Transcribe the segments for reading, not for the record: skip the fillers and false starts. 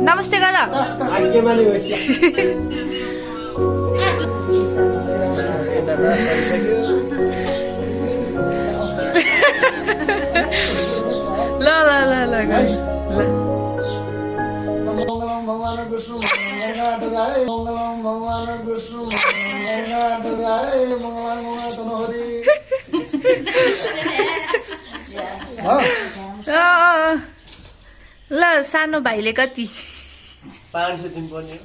नमस्ते गर ल ल ल ल ल ल सानो भाइले कति 500 दिन पर्ने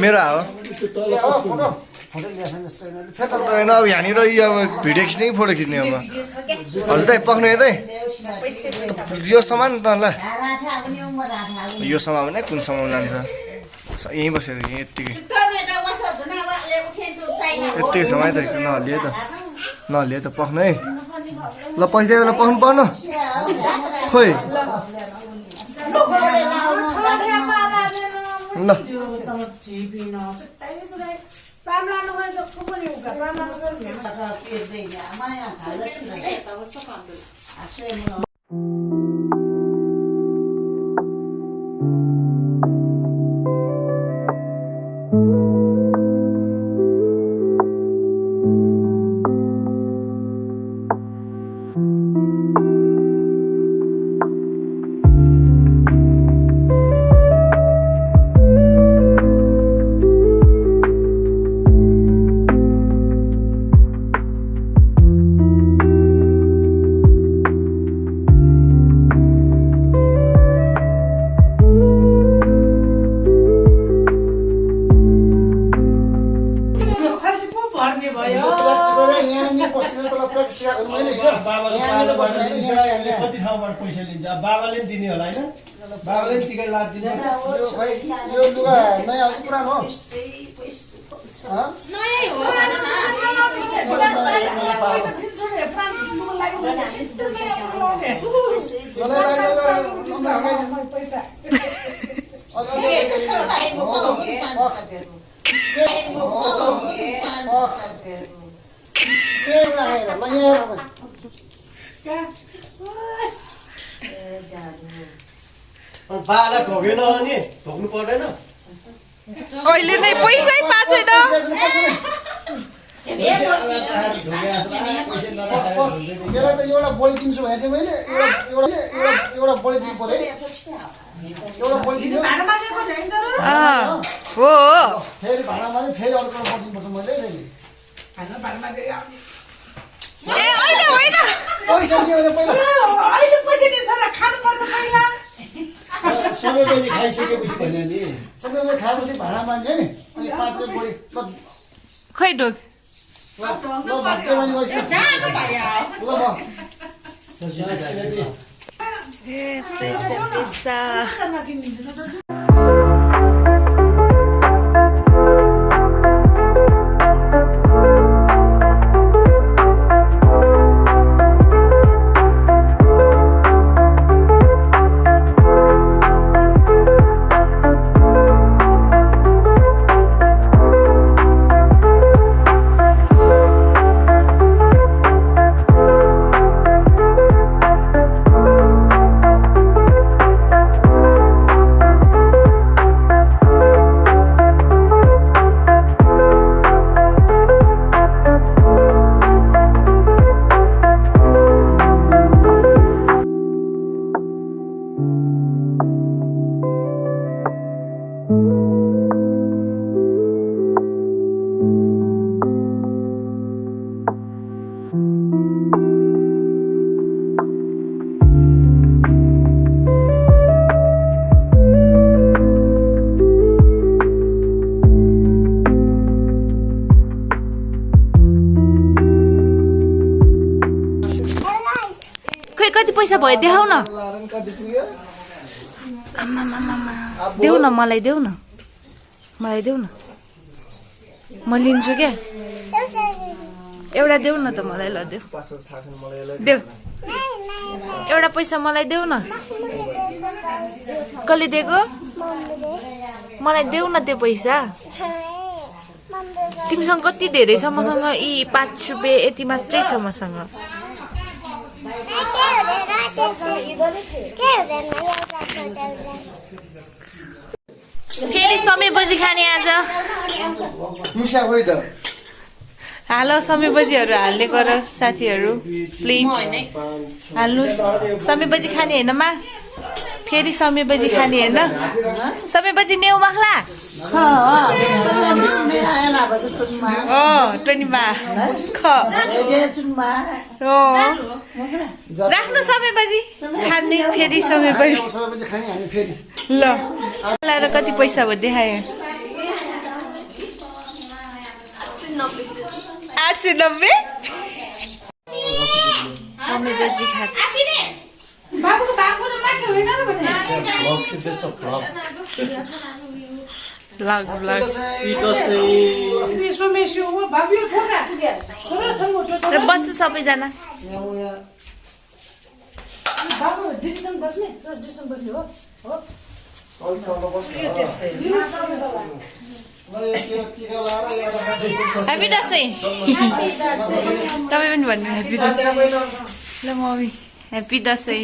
मेरो हो अब यहाँनिर अब भिडियो खिच्ने कि फोटो खिच्ने अब हजुर दाइ पक्नु यतै यो सामान त ल यो सामान भने कुन सामान जान्छ यहीँ बसेर यत्तिकै यत्तिकै समय त नहल्लिए त पक्नु है ल पैसा बेला पक्नु पर्नु खोइ ल कति ठाउँबाट पैसा लिन्छ बाबाले पनि दिने होला हैन बाबाले पनि टिकट लादिन्छ यो लुगा नयाँ हो पुरानो हो बाला ठोकेन अनि ठोक्नु पर्दैन अहिले नै पैसै पाएको छैन यसलाई त एउटा बढी दिन्छु भने चाहिँ मैले एउटा बढी दिनु पर्यो एउटा बढी दिन्छु हो फेरि भाडामा चाहिँ फेरि अर्को बढिदिनुपर्छ मैले ए अहिले होइन पैसा दियो भने पहिला सबै मैले खाइसकेपछि भने नि सबैमा खाएपछि भाडा माग्ने अनि 500 बढी खै ढोक ल भाग्य मानि बस्नु ल म ए पैसा कति पैसा भयो देखाउ न लारुङ कति पुग्यो देऊ न मलाई देऊ न म लिन्छु क्या एउटा देऊ न त मलाई ल देऊ पासवर्ड थाहा छैन मलाई यसलाई देऊ एउटा पैसा मलाई देऊ न कसले दिएको मलाई देऊ न त्यो पैसा तिमीसँग कति धेरै छ मसँग यी 5 रुपियाँ यति मात्रै छ मसँग फेरि समय बजी खाने आज मुसा खोइ त हाल समय बजीहरू हाल्ने गर साथीहरू प्लिज हाल्नुहोस् समय बजी खाने होइन मा फेरि समय बजी खाने होइन समय बजी नेउ मखला टोनीमा राख्नु समय बजी खाने फेरि समय बजी सबैपछि खाने हामी फेरि ल लाएर कति पैसा भयो देखाएँ 890 समय बजी खा Vlog. र बस्नु सबैजना ह्याप्पी दसैँ तपाईँ पनि भन्नु ह्याप्पी दसैँ ल मम्मी ह्याप्पी दसैँ